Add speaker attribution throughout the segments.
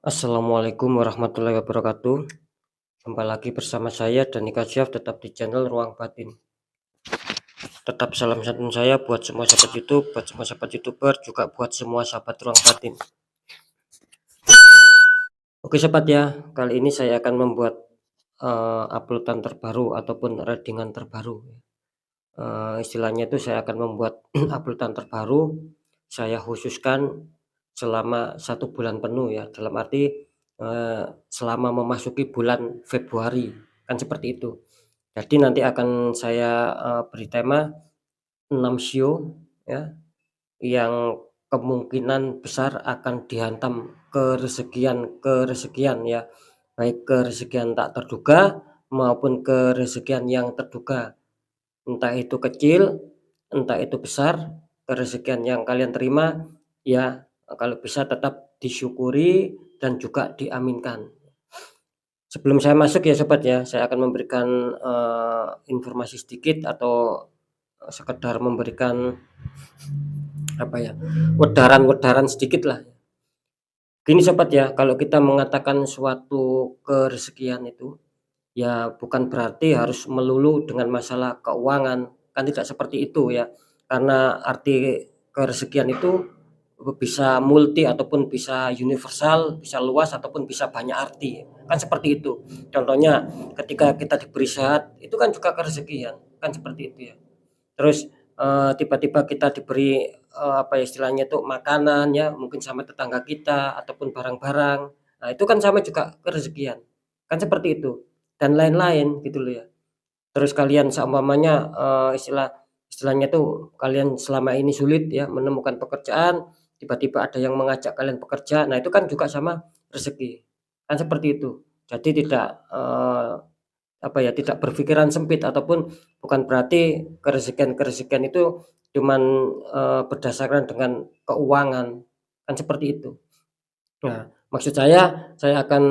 Speaker 1: Assalamualaikum warahmatullahi wabarakatuh. Jumpa lagi bersama saya Danika Syaf, tetap di channel Ruang Batin. Tetap salam santun saya buat semua sahabat YouTube, buat semua sahabat YouTuber, juga buat semua sahabat Ruang Batin. Oke sobat ya, kali ini saya akan membuat uploadan terbaru ataupun readingan terbaru. Istilahnya itu saya akan membuat uploadan terbaru. Saya khususkan selama 1 bulan penuh ya, dalam arti selama memasuki bulan Februari, kan seperti itu. Jadi nanti akan saya beri tema 6 sio ya, yang kemungkinan besar akan dihantam keresekian ya, baik keresekian tak terduga maupun keresekian yang terduga. Entah itu kecil, entah itu besar, kerezekian yang kalian terima ya, kalau bisa tetap disyukuri dan juga diaminkan. Sebelum saya masuk ya sobat ya, saya akan memberikan informasi sedikit atau sekedar memberikan apa ya, wedaran-wedaran sedikit lah. Gini sobat ya, kalau kita mengatakan suatu kerezekian itu ya bukan berarti harus melulu dengan masalah keuangan, kan tidak seperti itu ya. Karena arti kerezekian itu bisa multi ataupun bisa universal, bisa luas ataupun bisa banyak arti, kan seperti itu. Contohnya ketika kita diberi sehat, itu kan juga kerezekian, kan seperti itu ya. Terus, tiba-tiba kita diberi, apa ya istilahnya itu, makanan ya, mungkin sama tetangga kita ataupun barang-barang. Nah, itu kan sama juga kerezekian, kan seperti itu, dan lain-lain gitu loh ya. Terus kalian seumpamanya, istilahnya tuh kalian selama ini sulit ya menemukan pekerjaan, tiba-tiba ada yang mengajak kalian bekerja, nah itu kan juga sama rezeki, kan seperti itu. Jadi tidak, apa ya, tidak berpikiran sempit ataupun bukan berarti kerezekian itu cuman, berdasarkan dengan keuangan, kan seperti itu. Nah, maksud saya akan,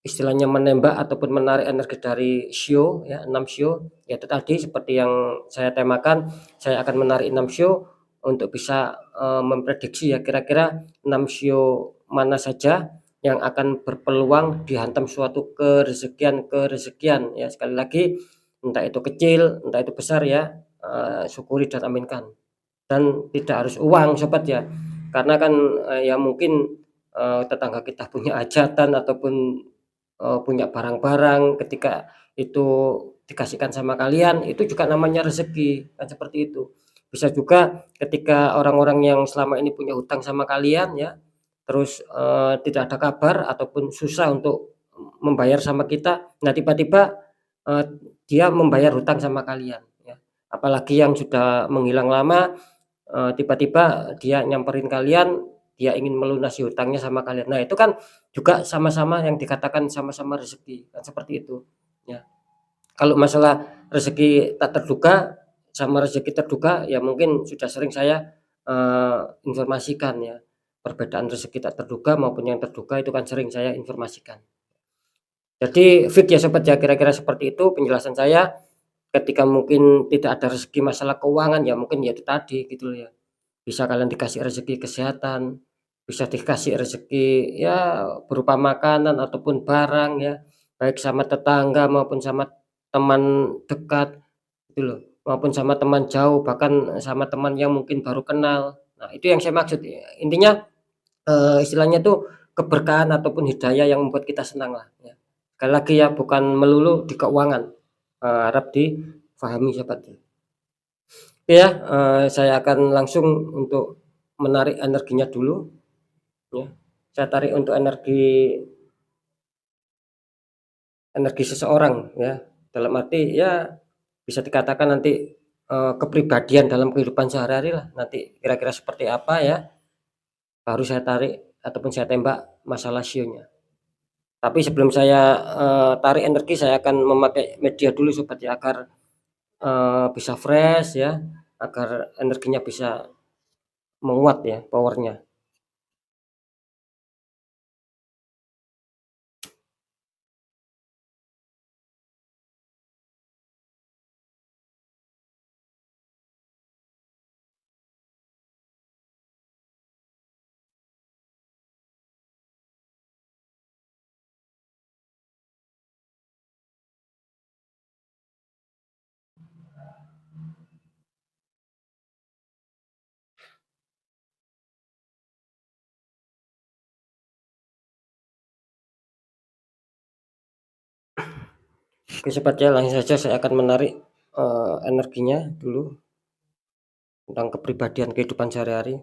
Speaker 1: istilahnya menembak ataupun menarik energi dari shio ya, 6 shio, yaitu tadi seperti yang saya temakan, saya akan menarik 6 shio untuk bisa, memprediksi ya kira-kira 6 shio mana saja yang akan berpeluang dihantam suatu kerezekian ya. Sekali lagi, entah itu kecil, entah itu besar ya, syukuri dan aminkan. Dan tidak harus uang sobat ya, karena kan, ya mungkin, tetangga kita punya hajatan ataupun, punya barang-barang ketika itu dikasihkan sama kalian, itu juga namanya rezeki, kan seperti itu. Bisa juga ketika orang-orang yang selama ini punya hutang sama kalian ya, terus, tidak ada kabar ataupun susah untuk membayar sama kita, nah tiba-tiba, eee, dia membayar hutang sama kalian ya. Apalagi yang sudah menghilang lama, tiba-tiba dia nyamperin kalian, dia ingin melunasi hutangnya sama kalian. Nah, itu kan juga sama-sama yang dikatakan sama-sama rezeki, kan seperti itu, ya. Kalau masalah rezeki tak terduga sama rezeki terduga, ya mungkin sudah sering saya, informasikan ya. Perbedaan rezeki tak terduga maupun yang terduga itu kan sering saya informasikan. Jadi fix ya sobat ya, kira-kira seperti itu penjelasan saya. Ketika mungkin tidak ada rezeki masalah keuangan, ya mungkin ya itu tadi gitu loh ya. Bisa kalian dikasih rezeki kesehatan, bisa dikasih rezeki ya berupa makanan ataupun barang ya, baik sama tetangga maupun sama teman dekat gitu loh, maupun sama teman jauh, bahkan sama teman yang mungkin baru kenal. Nah, itu yang saya maksud ya. Intinya, istilahnya tuh keberkahan ataupun hidayah yang membuat kita senang lah ya. Sekali lagi ya bukan melulu di keuangan, harap difahami sobat ya. Ya, saya akan langsung untuk menarik energinya dulu, ya. Saya tarik untuk energi seseorang, ya. Dalam arti, ya bisa dikatakan nanti, kepribadian dalam kehidupan sehari-hari lah, nanti kira-kira seperti apa ya, baru saya tarik ataupun saya tembak masalah sionya. Tapi sebelum saya, tarik energi, saya akan memakai media dulu sobat ya, agar, bisa fresh ya, agar energinya bisa menguat ya, power-nya. Oke sobat ya, langsung saja saya akan menarik, energinya dulu tentang kepribadian kehidupan sehari-hari.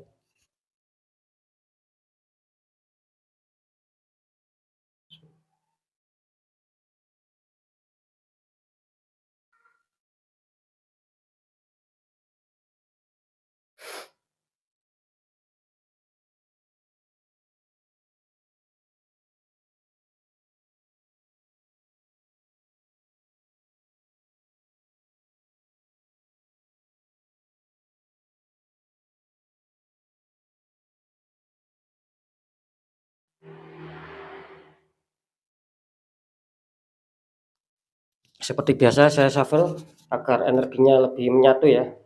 Speaker 1: Seperti biasa saya shuffle agar energinya lebih menyatu ya.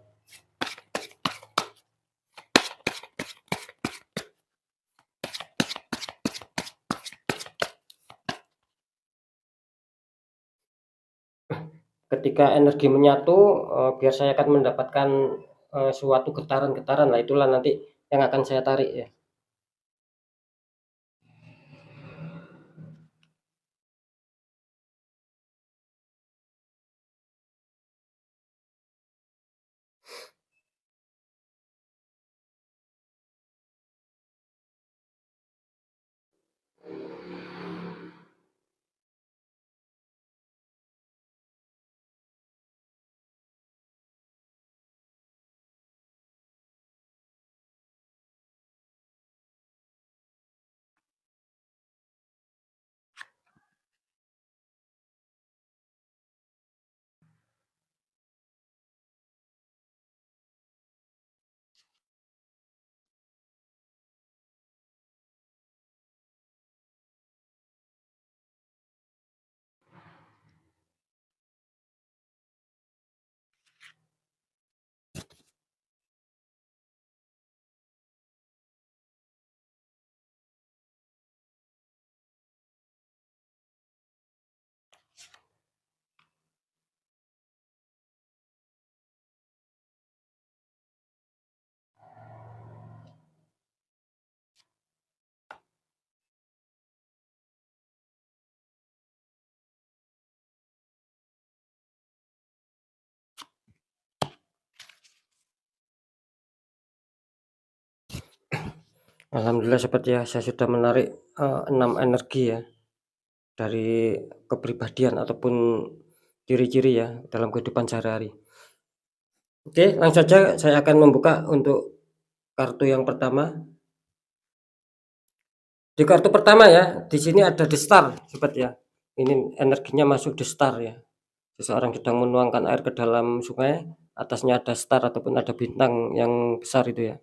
Speaker 1: Ketika energi menyatu, biar saya akan mendapatkan, suatu getaran-getaran, nah itulah nanti yang akan saya tarik ya. Alhamdulillah sobat ya, saya sudah menarik, 6 energi ya, dari kepribadian ataupun ciri-ciri ya dalam kehidupan sehari-hari. Oke, langsung saja saya akan membuka untuk kartu yang pertama. Di kartu pertama ya, di sini ada The Star sobat ya. Ini energinya masuk The Star ya. Seseorang sedang menuangkan air ke dalam sungai, atasnya ada star ataupun ada bintang yang besar itu ya.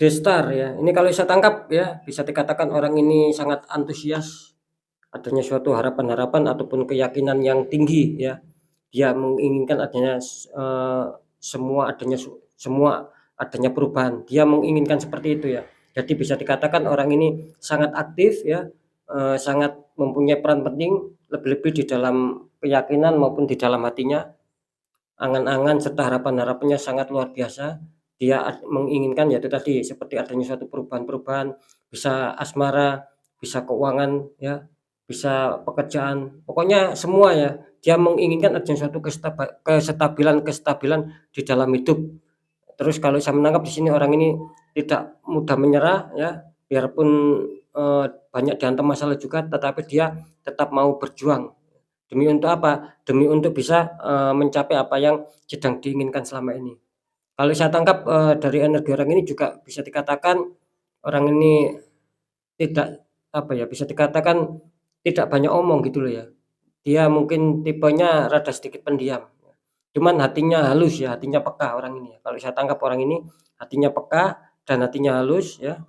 Speaker 1: The Star ya, ini kalau saya tangkap ya, bisa dikatakan orang ini sangat antusias, adanya suatu harapan-harapan ataupun keyakinan yang tinggi ya. Dia menginginkan adanya, semua adanya perubahan, dia menginginkan seperti itu ya. Jadi bisa dikatakan orang ini sangat aktif ya, sangat mempunyai peran penting, lebih-lebih di dalam keyakinan maupun di dalam hatinya. Angan-angan serta harapan-harapannya sangat luar biasa. Dia menginginkan yaitu tadi seperti adanya suatu perubahan-perubahan, bisa asmara, bisa keuangan ya, bisa pekerjaan, pokoknya semua ya. Dia menginginkan adanya suatu kestabilan di dalam hidup. Terus kalau saya menangkap di sini orang ini tidak mudah menyerah ya, biarpun, banyak dihantam masalah juga, tetapi dia tetap mau berjuang. Demi untuk apa? Demi untuk bisa, mencapai apa yang sedang diinginkan selama ini. Kalau saya tangkap, dari energi orang ini juga bisa dikatakan orang ini tidak, apa ya, bisa dikatakan tidak banyak omong gitu loh ya. Dia mungkin tipenya rada sedikit pendiam, cuman hatinya halus ya, hatinya peka orang ini ya. Kalau saya tangkap orang ini hatinya peka dan hatinya halus ya.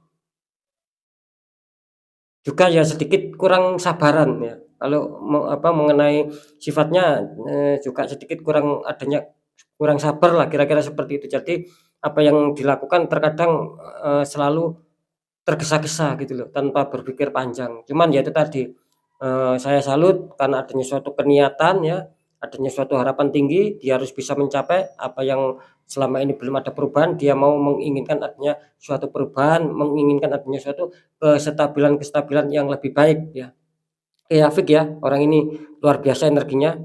Speaker 1: Juga ya sedikit kurang sabaran ya, kalau mengenai sifatnya, juga sedikit kurang adanya kurang sabar lah kira-kira seperti itu. Jadi apa yang dilakukan terkadang, selalu tergesa-gesa gitu loh, tanpa berpikir panjang. Cuman ya itu tadi, saya salut karena adanya suatu keniatan ya, adanya suatu harapan tinggi, dia harus bisa mencapai apa yang selama ini belum ada perubahan, dia mau menginginkan adanya suatu perubahan, menginginkan adanya suatu kestabilan-kestabilan yang lebih baik ya. Iya, fik ya, orang ini luar biasa energinya.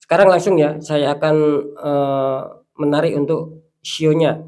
Speaker 1: Sekarang langsung ya, saya akan, menarik untuk shio-nya.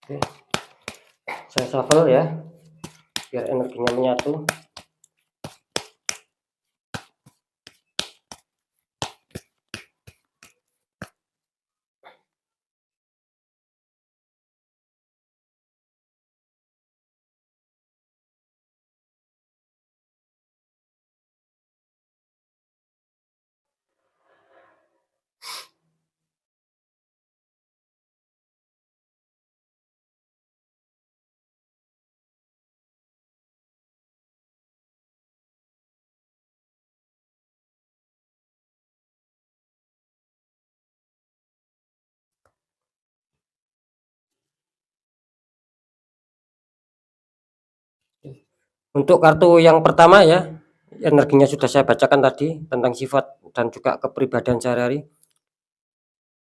Speaker 1: Oke, saya shuffle ya, biar energinya menyatu. Untuk kartu yang pertama ya, energinya sudah saya bacakan tadi tentang sifat dan juga kepribadian sehari-hari.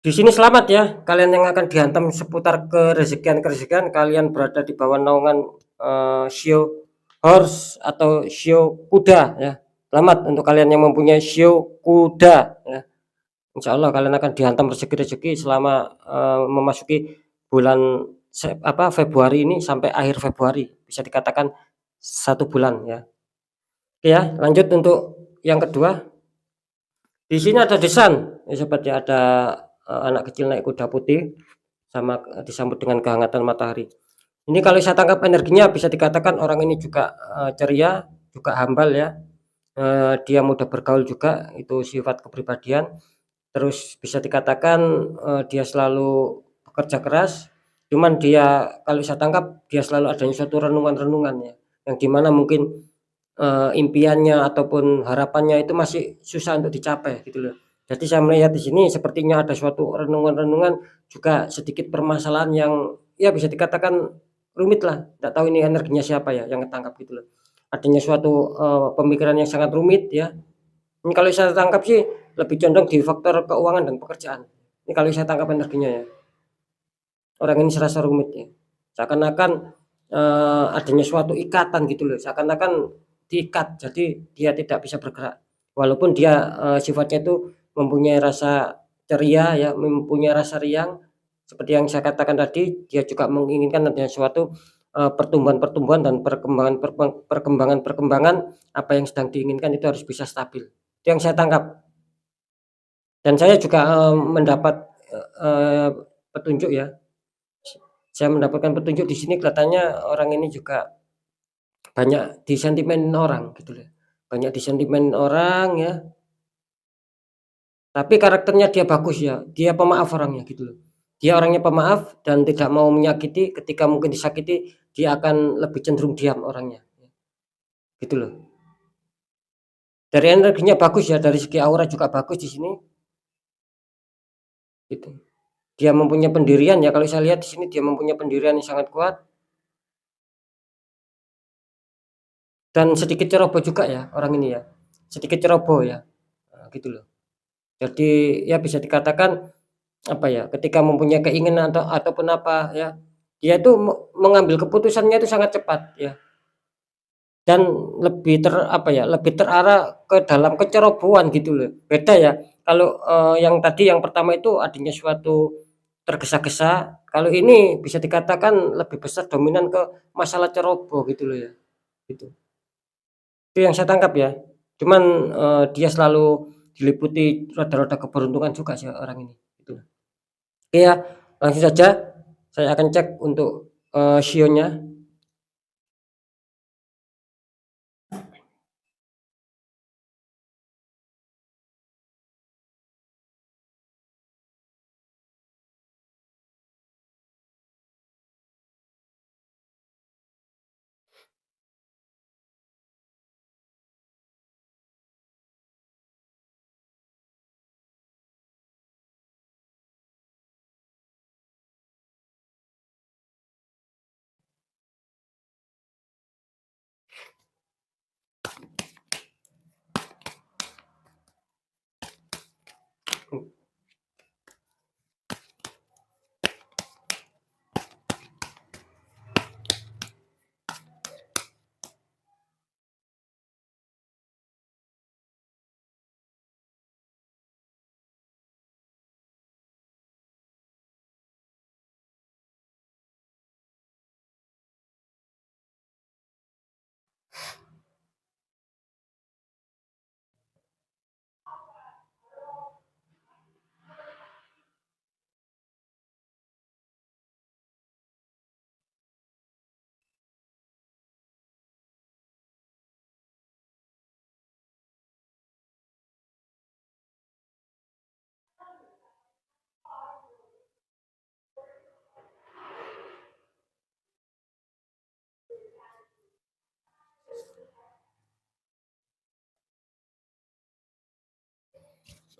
Speaker 1: Di sini selamat ya, kalian yang akan dihantam seputar kerezekian-kerezekian, kalian berada di bawah naungan shio horse atau shio kuda ya. Selamat untuk kalian yang mempunyai shio kuda ya. Insya Allah kalian akan dihantam rezeki-rezeki selama memasuki bulan Februari ini sampai akhir Februari, bisa dikatakan 1 bulan ya. Oke ya, lanjut untuk yang kedua. Di sini ada desan, ya sobat ya, ada anak kecil naik kuda putih sama disambut dengan kehangatan matahari. Ini kalau saya tangkap energinya bisa dikatakan orang ini juga ceria, juga hambal ya. Dia mudah bergaul juga, itu sifat kepribadian. Terus bisa dikatakan dia selalu bekerja keras, cuman dia kalau saya tangkap dia selalu adanya suatu renungan-renungan ya, yang dimana mungkin impiannya ataupun harapannya itu masih susah untuk dicapai gitu loh. Jadi saya melihat di sini sepertinya ada suatu renungan-renungan, juga sedikit permasalahan yang ya bisa dikatakan rumit lah, nggak tahu ini energinya siapa ya yang ketangkap gitu loh. Adanya suatu pemikiran yang sangat rumit ya. Ini kalau saya tangkap sih lebih condong di faktor keuangan dan pekerjaan. Ini kalau saya tangkap energinya ya. Orang ini serasa rumit ya. Seakan-akan adanya suatu ikatan gitu loh, seakan-akan diikat, jadi dia tidak bisa bergerak. Walaupun dia sifatnya itu mempunyai rasa ceria ya, mempunyai rasa riang, seperti yang saya katakan tadi, dia juga menginginkan adanya suatu pertumbuhan-pertumbuhan dan perkembangan-perkembangan apa yang sedang diinginkan itu harus bisa stabil. Itu yang saya tangkap. Dan saya juga mendapat petunjuk ya. Saya mendapatkan petunjuk di sini kelihatannya orang ini juga banyak disentimenin orang gitu loh. Banyak disentimenin orang ya, tapi karakternya dia bagus ya, dia pemaaf orangnya gitu loh. Dia orangnya pemaaf dan tidak mau menyakiti, ketika mungkin disakiti dia akan lebih cenderung diam orangnya, gitu loh. Dari energinya bagus ya, dari segi aura juga bagus di sini, gitu. Dia mempunyai pendirian ya, kalau saya lihat di sini dia mempunyai pendirian yang sangat kuat dan sedikit ceroboh juga ya orang ini ya, sedikit ceroboh ya, gitu loh. Jadi ya bisa dikatakan apa ya, ketika mempunyai keinginan ataupun apa ya, dia itu mengambil keputusannya itu sangat cepat ya, dan lebih terarah ke dalam kecerobohan gitu loh. Beda ya, kalau yang tadi yang pertama itu adanya suatu tergesa-gesa, kalau ini bisa dikatakan lebih besar dominan ke masalah ceroboh gitu loh ya, gitu. Itu yang saya tangkap ya. Cuman dia selalu diliputi roda-roda keberuntungan juga sih orang ini, gitu. Oke ya, langsung saja saya akan cek untuk shio-nya.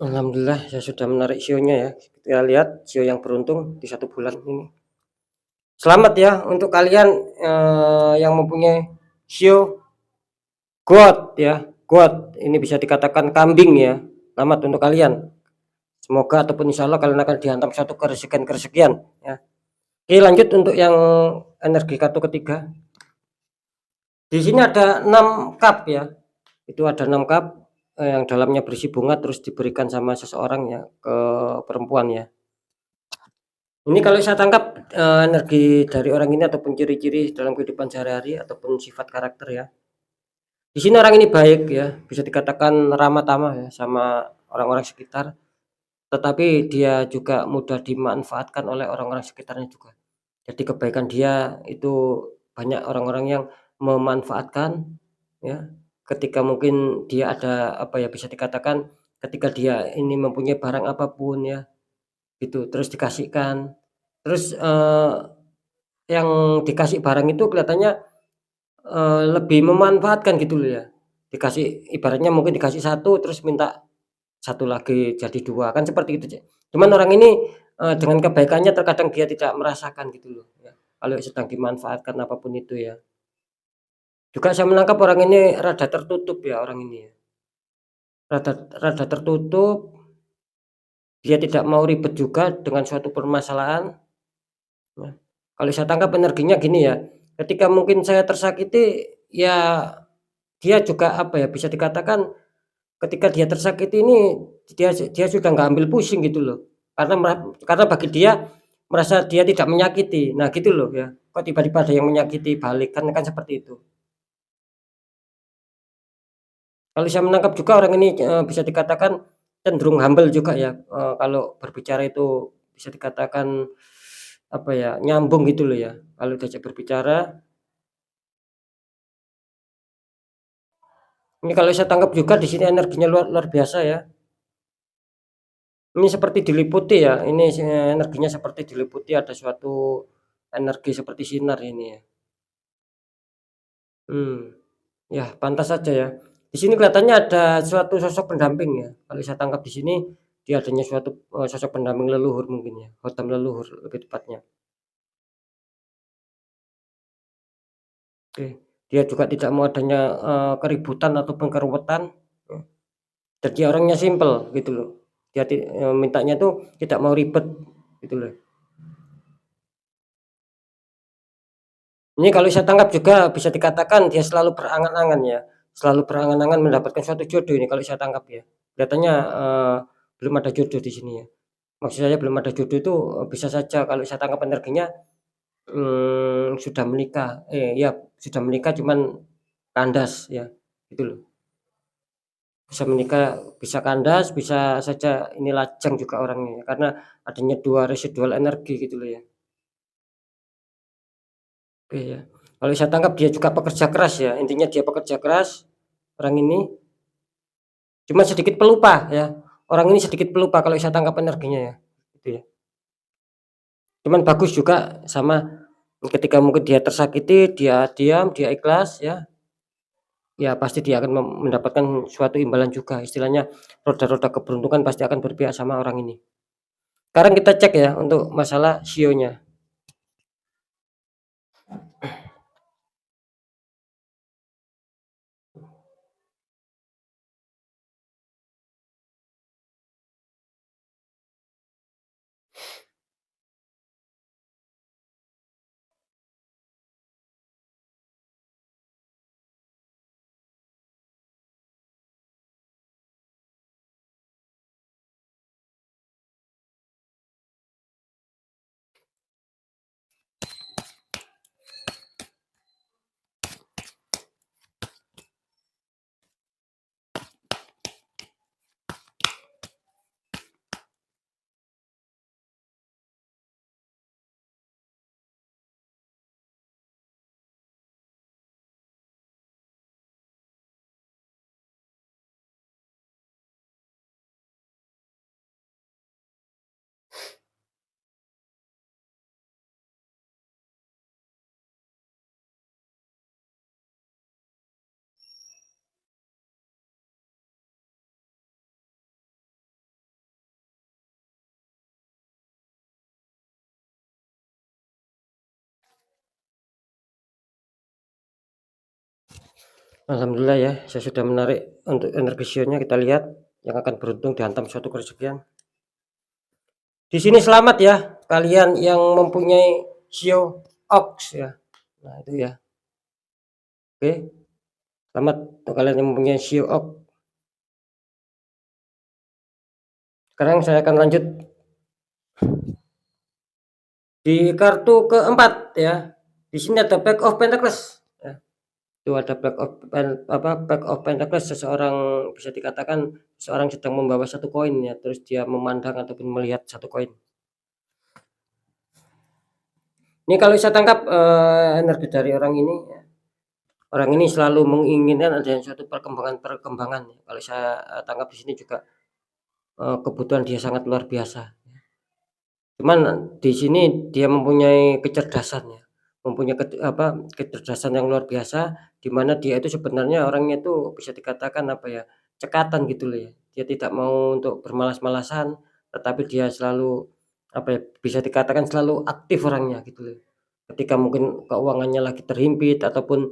Speaker 1: Alhamdulillah saya sudah menarik shio-nya ya. Kita lihat shio yang beruntung di 1 bulan ini. Selamat ya untuk kalian, yang mempunyai shio God ya, God ini bisa dikatakan kambing ya. Selamat untuk kalian. Semoga ataupun insyaallah kalian akan dihantam suatu keresekian-keresekian ya. Oke, lanjut untuk yang energi kartu ketiga. Di sini ada 6 cup ya. Itu ada 6 cup, yang dalamnya berisi bunga terus diberikan sama seseorang ya ke perempuan ya. Ini kalau saya tangkap, energi dari orang ini ataupun ciri-ciri dalam kehidupan sehari-hari ataupun sifat karakter ya. Di sini orang ini baik ya, bisa dikatakan ramah tamah ya sama orang-orang sekitar, tetapi dia juga mudah dimanfaatkan oleh orang-orang sekitarnya juga. Jadi kebaikan dia itu banyak orang-orang yang memanfaatkan ya, ketika mungkin dia ada apa ya, bisa dikatakan ketika dia ini mempunyai barang apapun ya, gitu, terus dikasihkan. Terus, yang dikasih barang itu kelihatannya, lebih memanfaatkan gitu loh ya. Dikasih ibaratnya mungkin dikasih satu terus minta satu lagi jadi 2 kan seperti itu, cuman orang ini, dengan kebaikannya terkadang dia tidak merasakan gitu loh ya, kalau sedang dimanfaatkan apapun itu ya. Juga saya menangkap orang ini rada tertutup ya, orang ini ya, rada rada tertutup, dia tidak mau ribet juga dengan suatu permasalahan ya. Kalau saya tangkap energinya gini ya, ketika mungkin saya tersakiti, ya dia juga apa ya, bisa dikatakan ketika dia tersakiti ini, dia sudah nggak ambil pusing gitu loh, karena bagi dia, merasa dia tidak menyakiti. Nah gitu loh ya, kok tiba-tiba ada yang menyakiti balik, kan seperti itu. Kalau saya menangkap juga orang ini, bisa dikatakan cenderung humble juga ya, kalau berbicara itu bisa dikatakan, apa ya, nyambung gitu loh ya, kalau diajak berbicara. Ini kalau saya tangkap juga di sini energinya luar luar biasa ya. Ini seperti diliputi ya, ini energinya seperti diliputi ada suatu energi seperti sinar ini ya. Hmm, ya pantas saja ya. Di sini kelihatannya ada suatu sosok pendamping ya, kalau saya tangkap di sini, dia adanya suatu, sosok pendamping leluhur mungkin ya, hotam leluhur lebih tepatnya. Oke, dia juga tidak mau adanya, keributan ataupun keruwetan, ya, dan dia orangnya simpel gitu loh. Dia mintanya tuh tidak mau ribet gitu loh. Ini kalau saya tangkap juga bisa dikatakan dia selalu berangan-angan ya, selalu berangan-angan mendapatkan suatu jodoh ini kalau saya tangkap ya. Kelihatannya, belum ada jodoh di sini ya. Maksud saya belum ada jodoh itu, bisa saja kalau saya tangkap energinya, sudah menikah, ya sudah menikah cuman kandas ya, gitu loh. Bisa menikah, bisa kandas, bisa saja ini lajang juga orangnya ya, karena adanya 2 residual energi gitu loh ya. Oke ya. Kalau saya tangkap dia juga pekerja keras ya, intinya dia pekerja keras, orang ini, cuma sedikit pelupa ya, orang ini sedikit pelupa kalau saya tangkap energinya ya, gitu ya. Cuman bagus juga sama ketika mungkin dia tersakiti, dia diam, dia ikhlas ya, ya pasti dia akan mendapatkan suatu imbalan juga, istilahnya roda-roda keberuntungan pasti akan berpihak sama orang ini. Sekarang kita cek ya untuk masalah shio-nya. Alhamdulillah ya, saya sudah menarik untuk energi sionya, kita lihat yang akan beruntung dihantam suatu kerezekian. Di sini selamat ya, kalian yang mempunyai sio ox ya. Nah itu ya, oke. Selamat untuk kalian yang mempunyai sio ox. Sekarang saya akan lanjut di kartu keempat ya. Di sini ada Back of Pentacles. Ya. Itu ada Back of Pentacles, seseorang bisa dikatakan seorang sedang membawa satu koin ya, terus dia memandang ataupun melihat satu koin. Ini kalau saya tangkap energi dari orang ini ya. Orang ini selalu menginginkan adanya suatu perkembangan-perkembangan. Kalau saya tangkap di sini juga kebutuhan dia sangat luar biasa. Cuman di sini dia mempunyai kecerdasan ya, mempunyai kecerdasan yang luar biasa, di mana dia itu sebenarnya orangnya itu bisa dikatakan cekatan gitu loh ya. Dia tidak mau untuk bermalas-malasan, tetapi dia selalu bisa dikatakan selalu aktif orangnya gitu loh. Ketika mungkin keuangannya lagi terhimpit ataupun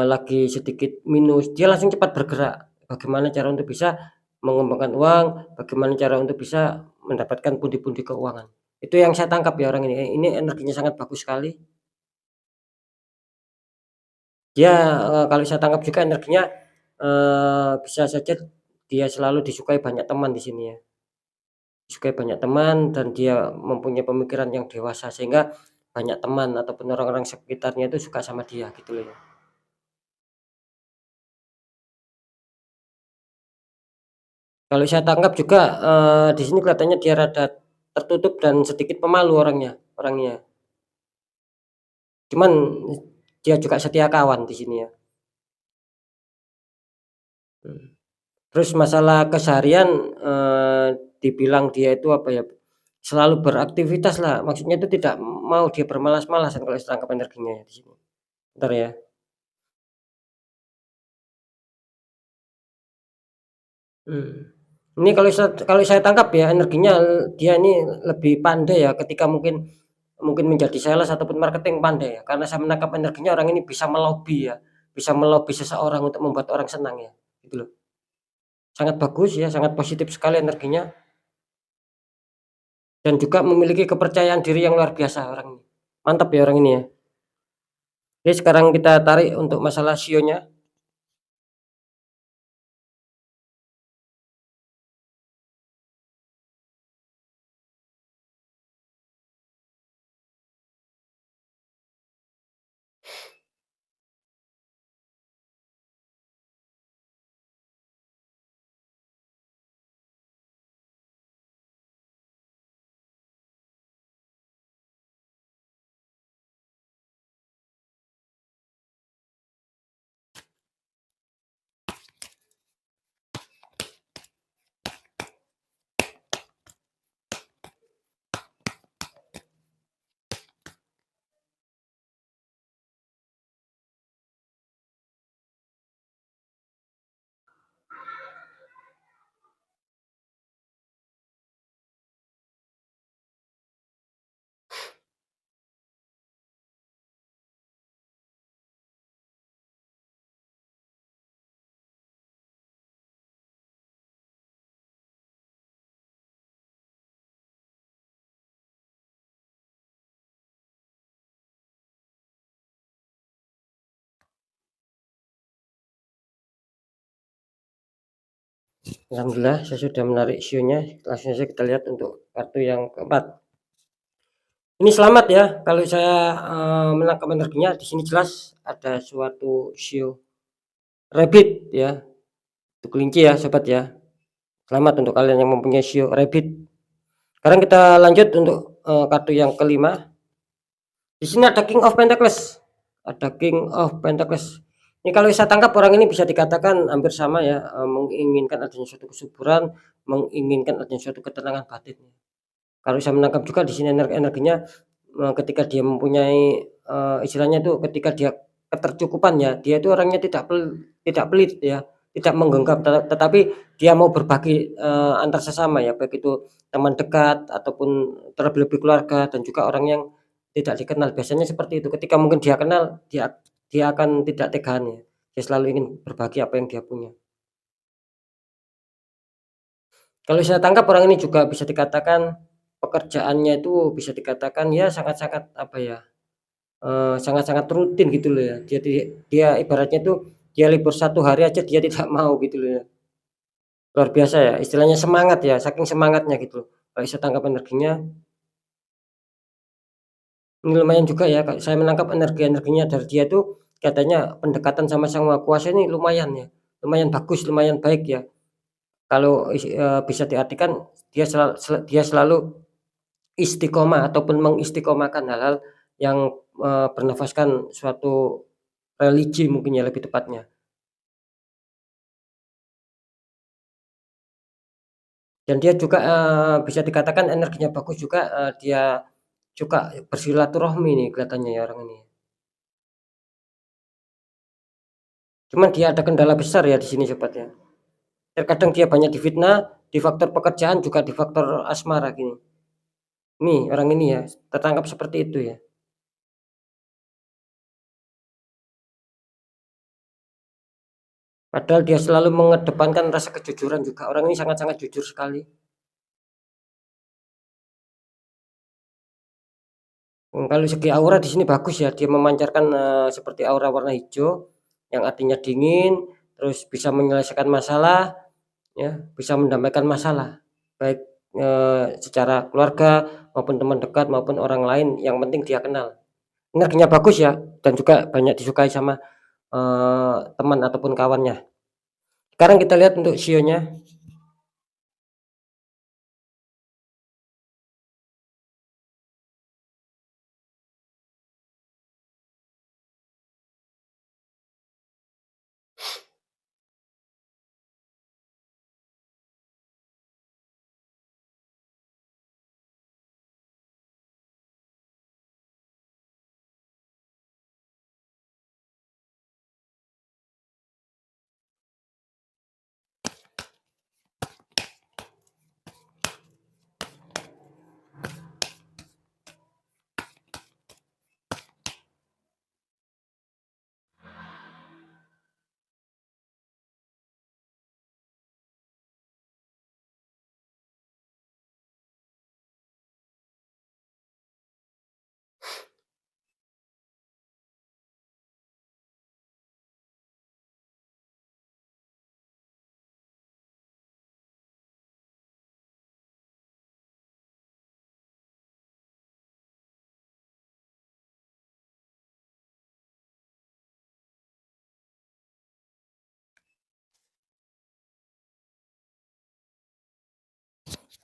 Speaker 1: lagi sedikit minus, dia langsung cepat bergerak. Bagaimana cara untuk bisa mengembangkan uang, bagaimana cara untuk bisa mendapatkan pundi-pundi keuangan. Itu yang saya tangkap ya orang ini. Ini energinya sangat bagus sekali. Dia, kalau saya tangkap juga energinya, bisa saja dia selalu disukai banyak teman di sini ya. Disukai banyak teman dan dia mempunyai pemikiran yang dewasa sehingga banyak teman ataupun orang-orang sekitarnya itu suka sama dia gitu loh ya. Kalau saya tangkap juga, di sini kelihatannya dia rada tertutup dan sedikit pemalu orangnya. Cuman dia juga setia kawan di sini ya. Mhm. Terus masalah keseharian, dibilang dia itu selalu beraktivitas lah, maksudnya itu tidak mau dia bermalas-malasan kalau saya tangkap energinya ya di sini. Bentar ya. Mhm. Ini kalau saya tangkap ya energinya dia ini lebih pandai ya ketika mungkin mungkin menjadi sales ataupun marketing pandai ya, karena saya menangkap energinya orang ini bisa melobi seseorang untuk membuat orang senang ya, gitu loh. Sangat bagus ya, sangat positif sekali energinya dan juga memiliki kepercayaan diri yang luar biasa orang ini. Mantap ya orang ini ya. Oke, sekarang kita tarik untuk masalah sionya. Alhamdulillah saya sudah menarik sionya, langsung saja kita lihat untuk kartu yang keempat. Ini selamat ya, kalau saya, menangkap energinya di sini jelas ada suatu sio rabbit ya, itu kelinci ya sobat ya. Selamat untuk kalian yang mempunyai sio rabbit. Sekarang kita lanjut untuk, kartu yang kelima. Di sini ada King of Pentacles, Ini kalau saya tangkap orang ini bisa dikatakan hampir sama ya, menginginkan adanya suatu kesuburan, menginginkan adanya suatu ketenangan batin. Kalau saya menangkap juga di sini energinya, ketika dia mempunyai, istilahnya itu ketika dia ketercukupan ya, dia itu orangnya tidak pelit ya, tidak menggenggam, tetapi dia mau berbagi, antar sesama ya, baik itu teman dekat ataupun terlebih-lebih keluarga dan juga orang yang tidak dikenal. Biasanya seperti itu, ketika mungkin dia kenal, dia akan tidak tegaan ya. Dia selalu ingin berbagi apa yang dia punya. Kalau saya tangkap orang ini juga bisa dikatakan pekerjaannya itu bisa dikatakan ya sangat-sangat apa ya, sangat-sangat rutin gitu loh ya. Jadi dia ibaratnya itu dia libur 1 hari aja dia tidak mau gitu loh ya. Luar biasa ya, istilahnya semangat ya, saking semangatnya gitu loh. Kalau saya tangkap energinya, ini lumayan juga ya, saya menangkap energi-energinya dari dia itu katanya pendekatan sama Sang Maha Kuasa ini lumayan ya, lumayan bagus, lumayan baik ya. Kalau bisa diartikan dia selalu istiqomah ataupun mengistiqomahkan hal-hal yang, bernafaskan suatu religi mungkin ya lebih tepatnya. Dan dia juga, bisa dikatakan energinya bagus juga, dia suka bersilaturahmi nih kelihatannya ya orang ini. Cuman dia ada kendala besar ya di sini Sobat ya. Terkadang dia banyak difitnah, di faktor pekerjaan juga di faktor asmara gini. Nih orang ini ya, tertangkap seperti itu ya. Padahal dia selalu mengedepankan rasa kejujuran juga, orang ini sangat-sangat jujur sekali. Kalau segi aura di sini bagus ya, dia memancarkan, seperti aura warna hijau, yang artinya dingin, terus bisa menyelesaikan masalah, ya, bisa mendamaikan masalah, baik, secara keluarga maupun teman dekat maupun orang lain, yang penting dia kenal. Energinya bagus ya, dan juga banyak disukai sama, teman ataupun kawannya. Sekarang kita lihat untuk sionya.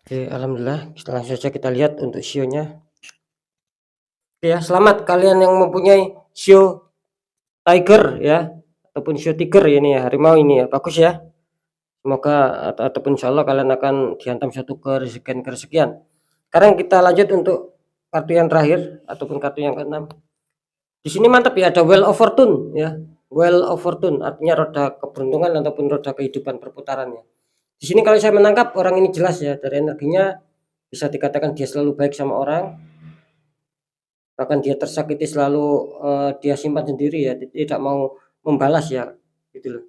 Speaker 1: Oke, alhamdulillah, langsung saja kita lihat untuk sionya. Oke ya, selamat kalian yang mempunyai sio tiger ya, ataupun sio tiger ini ya, harimau ini ya, bagus ya. Semoga ataupun insyaallah kalian akan dihantam suatu keresekian-keresekian. Sekarang kita lanjut untuk kartu yang terakhir ataupun kartu yang keenam. Di sini mantap ya, ada Wheel of Fortune ya. Wheel of Fortune artinya roda keberuntungan ataupun roda kehidupan perputarannya. Di sini kalau saya menangkap orang ini jelas ya, dari energinya bisa dikatakan dia selalu baik sama orang, bahkan dia tersakiti selalu, dia simpan sendiri ya, tidak mau membalas ya, gitu loh.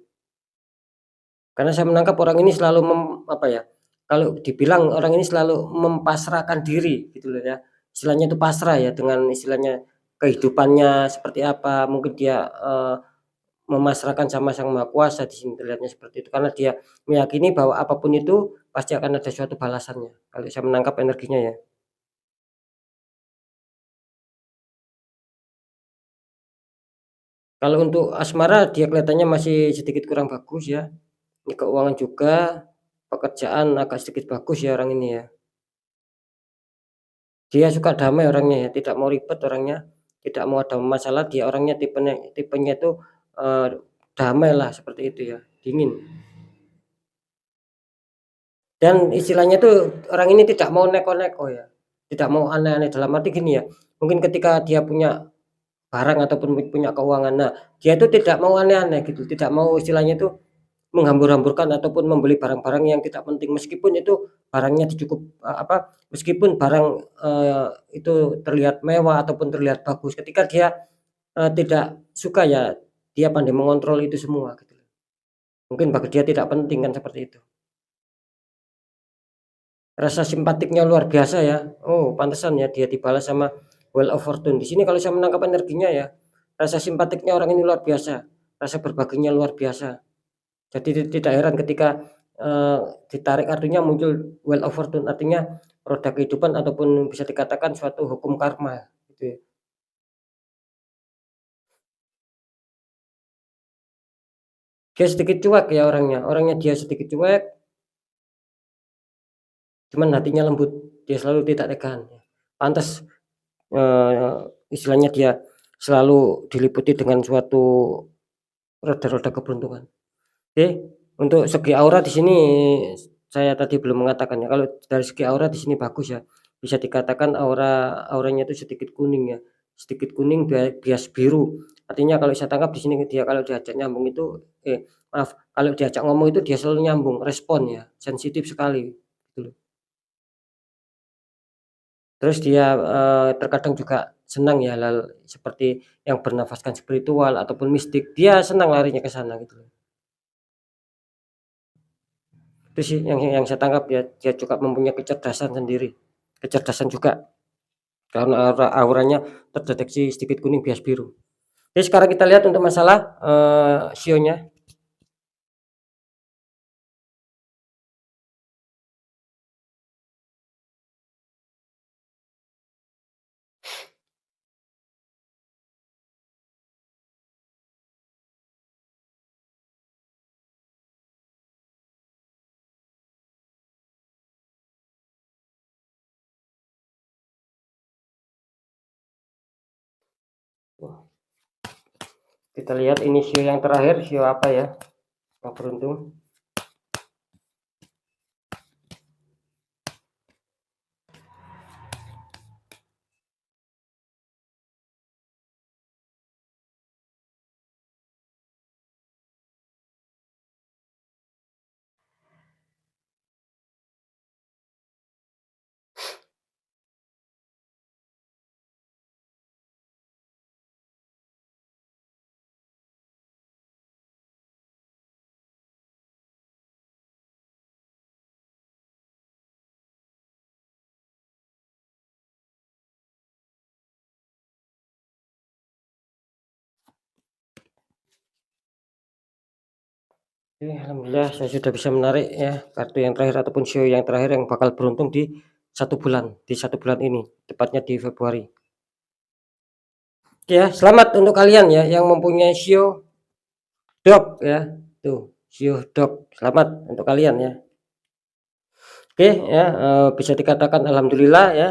Speaker 1: Karena saya menangkap orang ini selalu apa ya, kalau dibilang orang ini selalu mempasrahkan diri gitu loh ya, istilahnya itu pasrah ya dengan istilahnya kehidupannya seperti apa, mungkin dia, memasrahkan sama Sang Maha Kuasa, di sini terlihatnya seperti itu. Karena dia meyakini bahwa apapun itu pasti akan ada suatu balasannya, kalau saya menangkap energinya ya. Kalau untuk asmara dia kelihatannya masih sedikit kurang bagus ya, ini keuangan juga, pekerjaan agak sedikit bagus ya orang ini ya. Dia suka damai orangnya ya, tidak mau ribet orangnya, tidak mau ada masalah, dia orangnya tipenya tipenya itu, damailah seperti itu ya, dingin. Dan istilahnya tuh orang ini tidak mau neko-neko ya, tidak mau aneh-aneh dalam arti gini ya, mungkin ketika dia punya barang ataupun punya keuangan, nah dia itu tidak mau aneh-aneh gitu, tidak mau istilahnya itu menghambur-hamburkan ataupun membeli barang-barang yang tidak penting meskipun itu barangnya cukup, meskipun barang, itu terlihat mewah ataupun terlihat bagus ketika dia, tidak suka ya, dia pandai mengontrol itu semua gitu loh. Mungkin bagi dia tidak penting kan seperti itu. Rasa simpatiknya luar biasa ya. Oh, pantesan ya dia dibalas sama Wheel of Fortune. Di sini kalau saya menangkap energinya ya, rasa simpatiknya orang ini luar biasa, rasa berbaginya luar biasa. Jadi tidak heran ketika ditarik artinya muncul Wheel of Fortune, artinya roda kehidupan ataupun bisa dikatakan suatu hukum karma gitu ya. Dia sedikit cuek ya orangnya dia sedikit cuek, cuman hatinya lembut, dia selalu tidak tegan. Pantas istilahnya dia selalu diliputi dengan suatu roda-roda keberuntungan. Oke, untuk segi aura di sini saya tadi belum mengatakannya. Kalau dari segi aura di sini bagus ya. Bisa dikatakan auranya itu sedikit kuning ya. Sedikit kuning bias biru. Artinya kalau saya tangkap di sini dia kalau diajak nyambung itu maaf, kalau diajak ngomong itu dia selalu nyambung, respon ya, sensitif sekali gitu loh. Terus dia terkadang juga senang ya hal seperti yang bernafaskan spiritual ataupun mistik, dia senang larinya ke sana gitu loh. Itu sih yang saya tangkap ya, dia juga mempunyai kecerdasan sendiri, kecerdasan juga karena auranya terdeteksi sedikit kuning bias biru. Jadi sekarang kita lihat untuk masalah, sionya. Kita lihat ini sio yang terakhir, sio apa ya, yang beruntung. Oke, alhamdulillah saya sudah bisa menarik ya kartu yang terakhir ataupun sio yang terakhir yang bakal beruntung di 1 bulan ini, tepatnya di Februari. Oke ya, selamat untuk kalian ya yang mempunyai sio dog ya, tuh sio dog, selamat untuk kalian ya. Oke ya, bisa dikatakan alhamdulillah ya,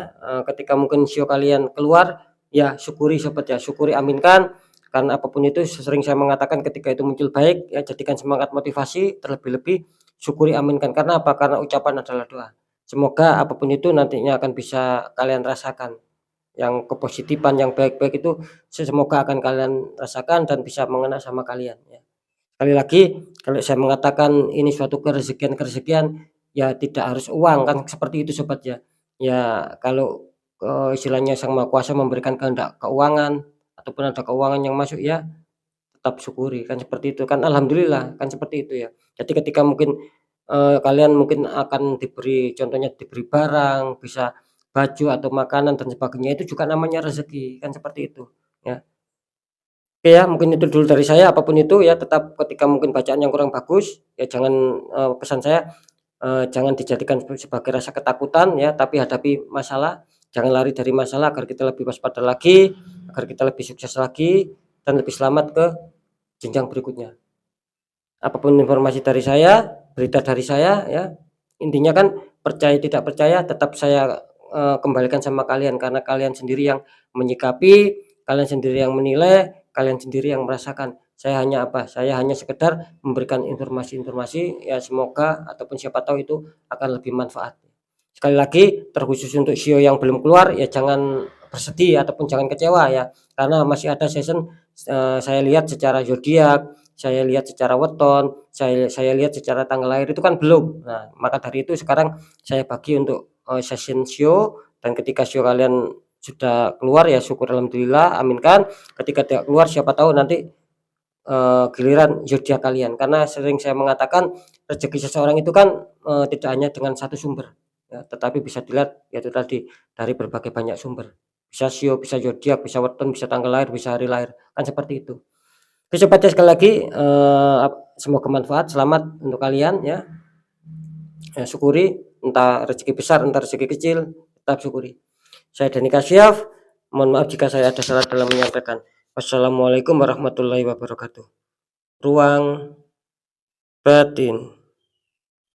Speaker 1: ketika mungkin sio kalian keluar, ya syukuri sobat ya, syukuri, aminkan, karena apapun itu sering saya mengatakan ketika itu muncul baik ya jadikan semangat motivasi, terlebih-lebih syukuri, aminkan. Karena apa? Karena ucapan adalah doa. Semoga apapun itu nantinya akan bisa kalian rasakan, yang kepositifan, yang baik-baik itu semoga akan kalian rasakan dan bisa mengena sama kalian ya. Sekali lagi, kalau saya mengatakan ini suatu kerezekian, ya tidak harus uang kan seperti itu sobat ya. Ya kalau, istilahnya Sang Maha Kuasa memberikan kehendak keuangan ataupun ada keuangan yang masuk ya tetap syukuri kan seperti itu kan alhamdulillah kan seperti itu ya. Jadi ketika mungkin, kalian mungkin akan diberi contohnya diberi barang, bisa baju atau makanan dan sebagainya itu juga namanya rezeki kan seperti itu ya. Oke ya, mungkin itu dulu dari saya, apapun itu ya tetap ketika mungkin bacaan yang kurang bagus, ya jangan, pesan saya, jangan dijadikan sebagai rasa ketakutan ya, tapi hadapi masalah, jangan lari dari masalah agar kita lebih waspada lagi, agar kita lebih sukses lagi, dan lebih selamat ke jenjang berikutnya. Apapun informasi dari saya, berita dari saya ya, intinya kan percaya tidak percaya tetap saya, kembalikan sama kalian karena kalian sendiri yang menyikapi, kalian sendiri yang menilai, kalian sendiri yang merasakan. Saya hanya apa, saya hanya sekedar memberikan informasi-informasi ya semoga ataupun siapa tahu itu akan lebih manfaat. Sekali lagi terkhusus untuk sio yang belum keluar ya jangan bersedih ataupun jangan kecewa ya, karena masih ada season, saya lihat secara zodiak, saya lihat secara weton, saya lihat secara tanggal lahir itu kan belum. Nah, maka dari itu sekarang saya bagi untuk, session sio dan ketika sio kalian sudah keluar ya syukur alhamdulillah, aminkan. Ketika tidak keluar siapa tahu nanti, giliran zodiak kalian. Karena sering saya mengatakan rezeki seseorang itu kan, tidak hanya dengan satu sumber, ya, tetapi bisa dilihat yaitu tadi dari berbagai banyak sumber. Bisa sio, bisa zodiak, bisa weton, bisa tanggal lahir, bisa hari lahir, kan seperti itu. Oke sobat ya, sekali lagi, semoga bermanfaat, selamat untuk kalian ya, syukuri entah rezeki besar, entah rezeki kecil, tetap syukuri. Saya Dani Kasyaf, mohon maaf jika saya ada salah dalam menyampaikan. Wassalamualaikum warahmatullahi wabarakatuh. Ruang batin.